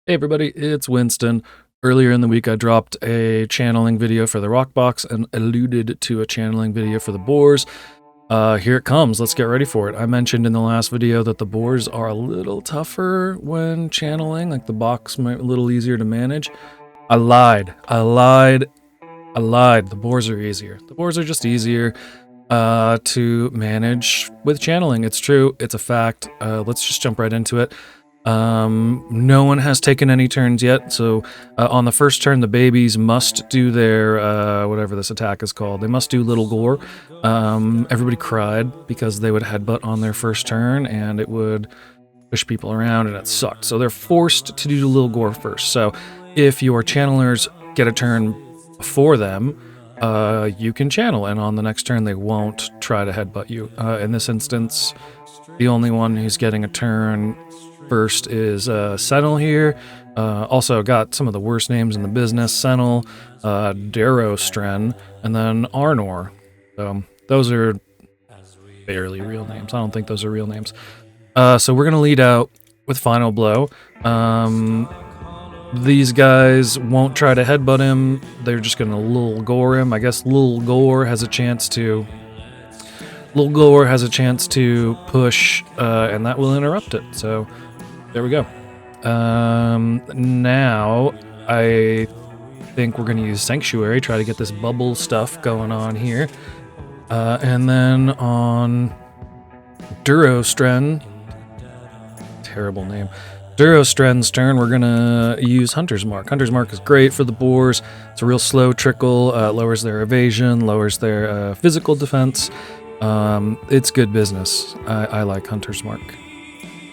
Hey everybody, it's Winston. Earlier in the week I dropped a channeling video for the Rockbox and alluded to a channeling video for the Boars. Here it comes, let's get ready for it. I mentioned in the last video that the Boars are a little tougher when channeling, like the box might be a little easier to manage. I lied. The Boars are easier. The Boars are just easier to manage with channeling. It's true, it's a fact. Let's just jump right into it. No one has taken any turns yet, so on the first turn the babies must do their whatever this attack is called. They must do Lil Gore. Everybody cried because they would headbutt on their first turn and it would push people around and it sucked, so they're forced to do Lil Gore first. So if your channelers get a turn before them, you can channel, and on the next turn they won't try to headbutt you. In this instance, the only one who's getting a turn first is Sentinel here. Also got some of the worst names in the business: Sentinel, Darrowstren, and then Arnor. Those are barely real names. I don't think those are real names. So we're gonna lead out with Final Blow. These guys won't try to headbutt him. They're just gonna Lil Gore him. I guess Lil Gore has a chance to push, and that will interrupt it. So there we go. Now I think we're going to use Sanctuary, try to get this bubble stuff going on here. And then on Darrowstren, terrible name, Darrowstren's turn, we're going to use Hunter's Mark. Hunter's Mark is great for the Boars. It's a real slow trickle, lowers their evasion, lowers their physical defense. It's good business. I like Hunter's Mark.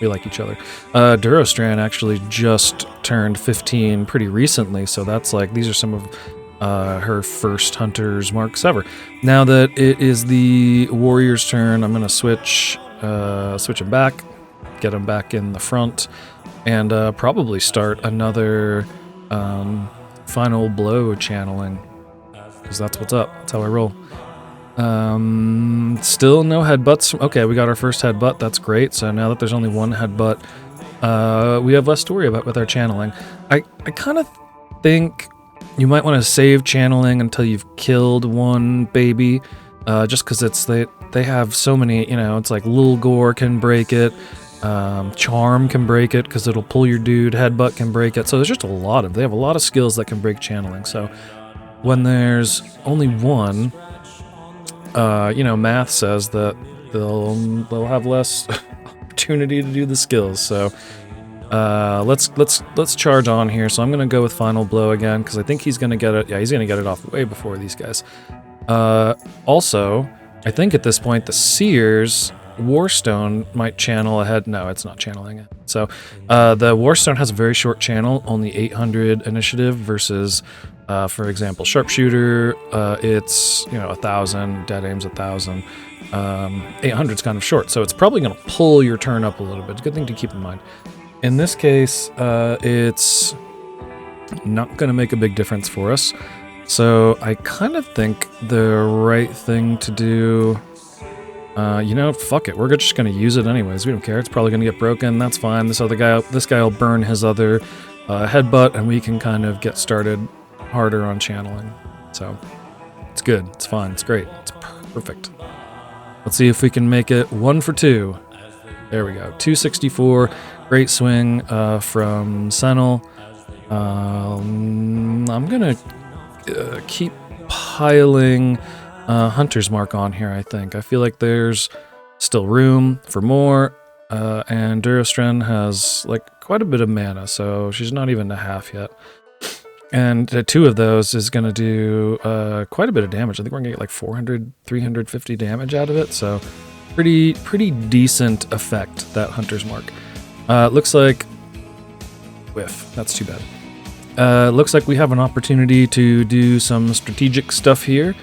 We like each other. Darrowstren actually just turned 15 pretty recently, so that's like, these are some of her first Hunter's Marks ever. Now that it is the Warrior's turn, I'm gonna switch him back, get him back in the front, and probably start another Final Blow channeling, because that's what's up. That's how I roll. Still no headbutts. Okay, we got our first headbutt. That's great. So now that there's only one headbutt, we have less to worry about with our channeling. I kind of think you might want to save channeling until you've killed one baby, just because they have so many, it's like Lil Gore can break it, Charm can break it because it'll pull your dude, headbutt can break it. So there's just they have a lot of skills that can break channeling. So when there's only one, math says that they'll have less opportunity to do the skills. So let's charge on here. So I'm gonna go with Final Blow again because I think he's gonna get it. Yeah, he's gonna get it off way before these guys. Also, I think at this point the Seer's Warstone might channel ahead. No, it's not channeling it. So the Warstone has a very short channel, only 800 initiative versus, for example, Sharpshooter, it's 1,000, Dead Aim's 1,000. 800 is kind of short, so it's probably going to pull your turn up a little bit. It's a good thing to keep in mind. In this case, it's not going to make a big difference for us. So I kind of think the right thing to do, fuck it. We're just going to use it anyways. We don't care. It's probably going to get broken. That's fine. This guy will burn his other headbutt, and we can kind of get started harder on channeling. So it's good. It's fine. It's great. It's perfect. Let's see if we can make it 1 for 2. There we go. 264. Great swing from Sentinel. I'm going to keep piling Hunter's Mark on here, I think. I feel like there's still room for more, and Darrowstren has quite a bit of mana, so she's not even a half yet. And 2 of those is going to do quite a bit of damage. I think we're going to get 400, 350 damage out of it, so pretty decent effect, that Hunter's Mark. Looks like... Whiff. That's too bad. Looks like we have an opportunity to do some strategic stuff here.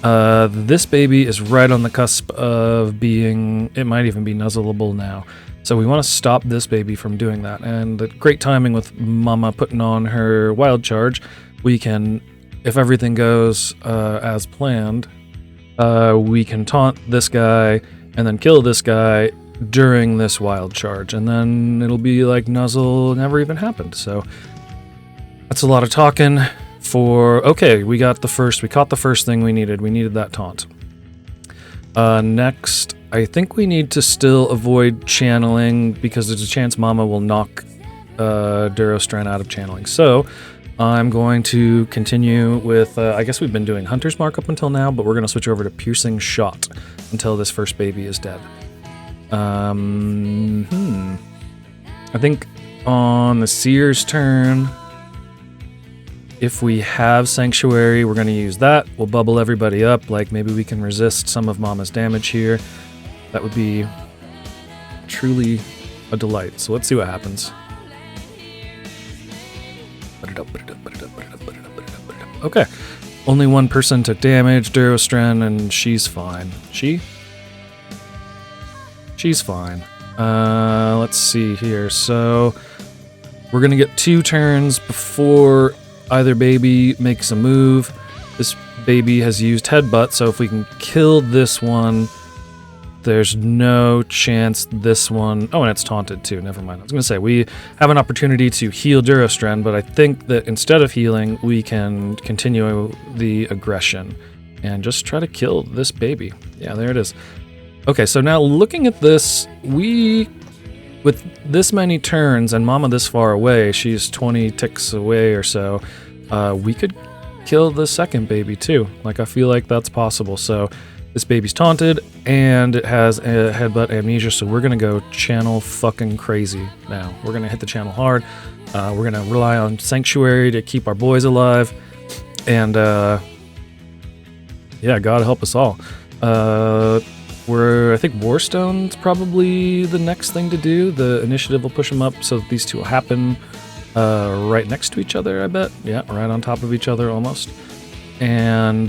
This baby is right on the cusp of being... It might even be nuzzleable now. So we want to stop this baby from doing that. And the great timing with Mama putting on her wild charge, we can, if everything goes as planned, we can taunt this guy and then kill this guy during this wild charge, and then it'll be like nuzzle never even happened. So that's a lot of talking for... Okay, we caught the first thing we needed. We needed that taunt. Next, I think we need to still avoid channeling because there's a chance Mama will knock Durostran out of channeling. So I'm going to continue with, I guess we've been doing Hunter's Mark up until now, but we're going to switch over to Piercing Shot until this first baby is dead. I think on the Seer's turn, if we have Sanctuary, we're going to use that. We'll bubble everybody up, like maybe we can resist some of Mama's damage here. That would be truly a delight. So let's see what happens. Okay, only one person took damage, Durostran, and she's fine. She's fine. Let's see here. So we're gonna get 2 turns before either baby makes a move. This baby has used headbutt, so if we can kill this one, there's no chance this one... Oh, and it's taunted too. Never mind. I was going to say, we have an opportunity to heal Durostran, but I think that instead of healing, we can continue the aggression and just try to kill this baby. Yeah, there it is. Okay, so now looking at this, with this many turns and Mama this far away, she's 20 ticks away or so, we could kill the second baby too. Like, I feel like that's possible. So this baby's taunted, and it has a headbutt amnesia, so we're gonna go channel fucking crazy now. We're gonna hit the channel hard. We're gonna rely on Sanctuary to keep our boys alive, and yeah, God help us all. I think Warstone's probably the next thing to do. The initiative will push them up so that these two will happen right next to each other, I bet. Yeah, right on top of each other almost. And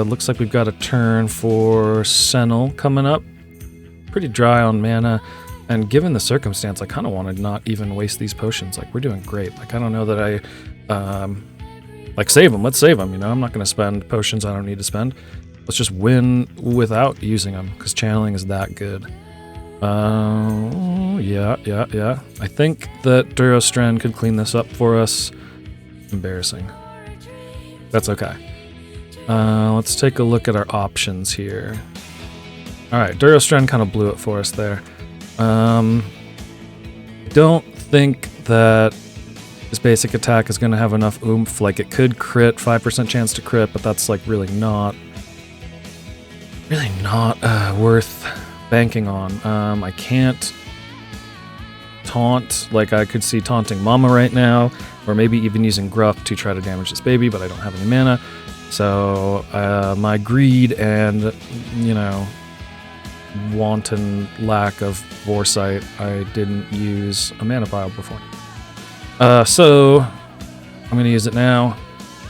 looks like we've got a turn for Senel coming up. Pretty dry on mana, and given the circumstance, I kind of want to not even waste these potions. Like, we're doing great. Like, I don't know that I like, save them. Let's save them. You know, I'm not going to spend potions I don't need to spend. Let's just win without using them because channeling is that good. Yeah. I think that Durostran could clean this up for us. Embarrassing. That's okay. Let's take a look at our options here. Alright, Durostran kind of blew it for us there. Don't think that this basic attack is going to have enough oomph. Like, it could crit, 5% chance to crit, but that's like really not worth banking on. I can't taunt. Like, I could see taunting Mama right now, or maybe even using Gruff to try to damage this baby, but I don't have any mana. So my greed and, you know, wanton lack of foresight, I didn't use a mana pile before. So I'm going to use it now.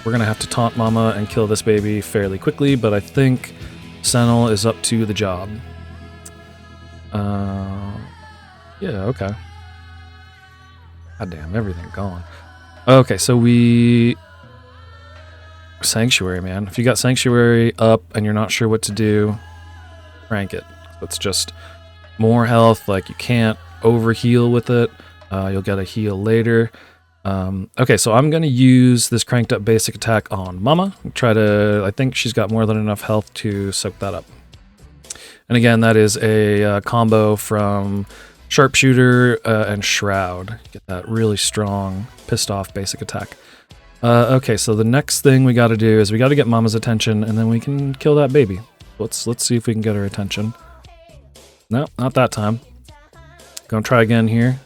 We're going to have to taunt Mama and kill this baby fairly quickly, but I think Senel is up to the job. Yeah, okay. God damn, everything gone. Okay, so Sanctuary, man. If you got Sanctuary up and you're not sure what to do, crank it. It's just more health. Like, you can't overheal with it. You'll get a heal later. Okay, so I'm going to use this cranked up basic attack on Mama. I think she's got more than enough health to soak that up. And again, that is a combo from Sharpshooter and Shroud. Get that really strong, pissed off basic attack. Okay, so the next thing we got to do is we got to get Mama's attention, and then we can kill that baby. Let's see if we can get her attention. No, not that time. Gonna try again here.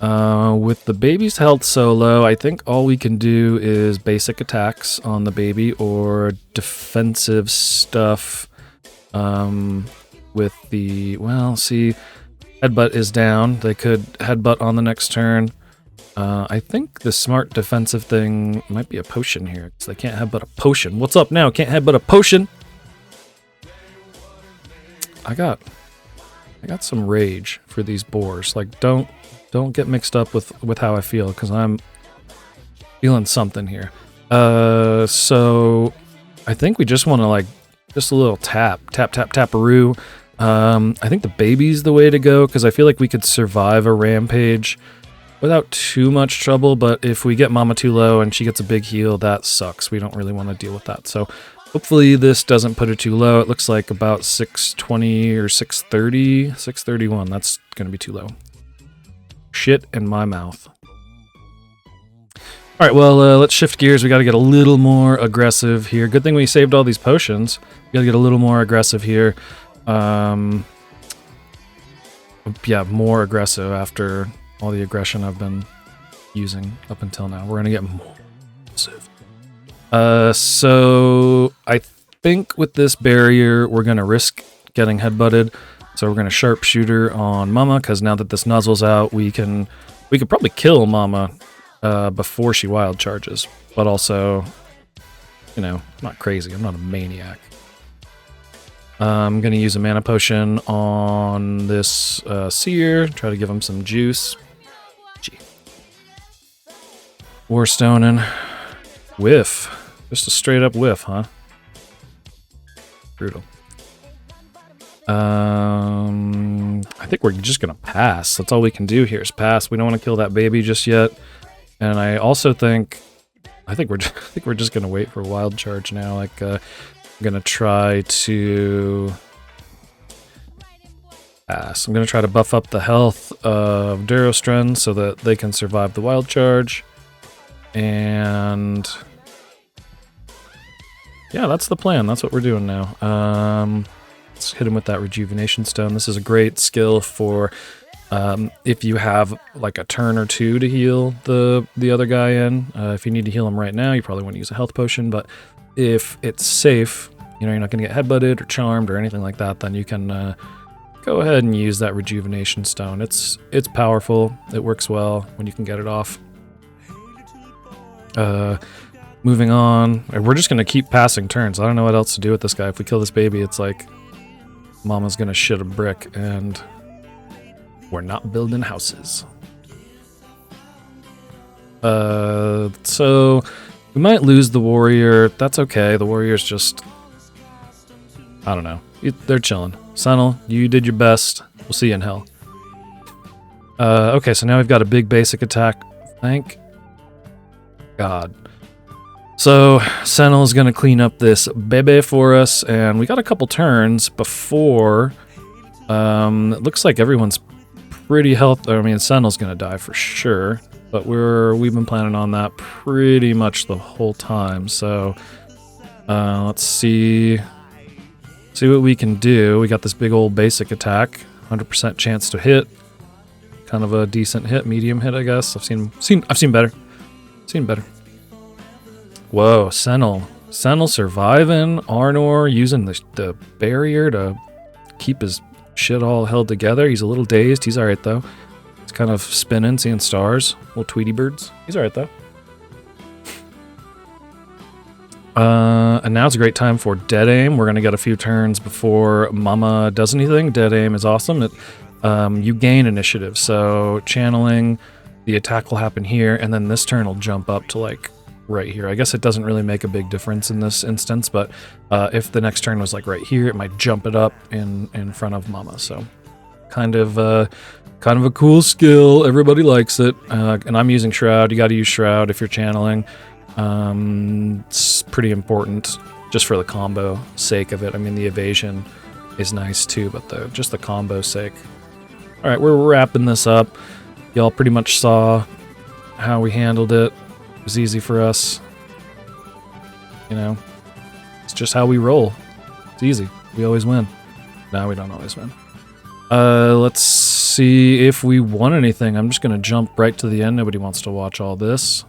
With the baby's health so low, I think all we can do is basic attacks on the baby or defensive stuff. With the... Well, see, headbutt is down. They could headbutt on the next turn. I think the smart defensive thing might be a potion here, because they can't headbutt a potion. What's up now? Can't headbutt a potion? I got some rage for these boars. Like, don't get mixed up with how I feel, because I'm feeling something here. So I think we just want to, like, just a little tap-a-roo. I think the baby's the way to go, because I feel like we could survive a rampage without too much trouble, but if we get Mama too low and she gets a big heal, that sucks. We don't really want to deal with that. So hopefully this doesn't put her too low. It looks like about 620 or 630, 631. That's going to be too low. Shit in my mouth. All right, well, let's shift gears. We got to get a little more aggressive here. Good thing we saved all these potions. We got to get a little more aggressive here. Yeah, more aggressive after all the aggression I've been using up until now. We're going to get more aggressive. So I think with this barrier, we're going to risk getting headbutted. So we're going to sharpshooter on Mama, because now that this nuzzle's out, we could probably kill Mama before she wild charges. But also, you know, I'm not crazy. I'm not a maniac. I'm going to use a mana potion on this seer. Try to give him some juice. Gee. Warstoning. Whiff. Just a straight up whiff, huh? Brutal. I think we're just going to pass. That's all we can do here is pass. We don't want to kill that baby just yet. And I also think... I think we're just going to wait for a wild charge now. Like, I'm going to try to... pass. I'm going to try to buff up the health of Durostren so that they can survive the wild charge. And... yeah, that's the plan. That's what we're doing now. Let's hit him with that rejuvenation stone. This is a great skill for if you have like a turn or two to heal the other guy in. If you need to heal him right now, you probably want to use a health potion. But if it's safe, you know, you're not going to get headbutted or charmed or anything like that, then you can go ahead and use that rejuvenation stone. It's powerful. It works well when you can get it off. Moving on. We're just going to keep passing turns. I don't know what else to do with this guy. If we kill this baby, it's like Mama's going to shit a brick, and we're not building houses. So we might lose the warrior. That's okay. The warrior's just... I don't know. They're chilling. Sentinel, you did your best. We'll see you in hell. Okay, so now we've got a big basic attack. Thank God. So Sentinel's going to clean up this baby for us, and we got a couple turns before. It looks like everyone's pretty healthy. I mean, Sentinel's going to die for sure, but we've been planning on that pretty much the whole time. So let's see what we can do. We got this big old basic attack, 100% chance to hit. Kind of a decent hit, medium hit, I guess. I've seen better. Whoa, Sentinel surviving. Arnor using the barrier to keep his shit all held together. He's a little dazed. He's alright, though. He's kind of spinning, seeing stars. Little Tweety birds. He's alright, though. And now it's a great time for dead aim. We're going to get a few turns before Mama does anything. Dead aim is awesome. You gain initiative. So channeling, the attack will happen here, and then this turn will jump up to, like, right here. I guess it doesn't really make a big difference in this instance, but if the next turn was like right here, it might jump it up in front of Mama. So kind of a cool skill. Everybody likes it. And I'm using Shroud. You got to use Shroud if you're channeling. It's pretty important just for the combo sake of it. I mean, the evasion is nice too, but just the combo sake. All right, we're wrapping this up. Y'all pretty much saw how we handled it. It was easy for us. You know, it's just how we roll. It's easy. We always win. No, we don't always win. Let's see if we won anything. I'm just going to jump right to the end. Nobody wants to watch all this.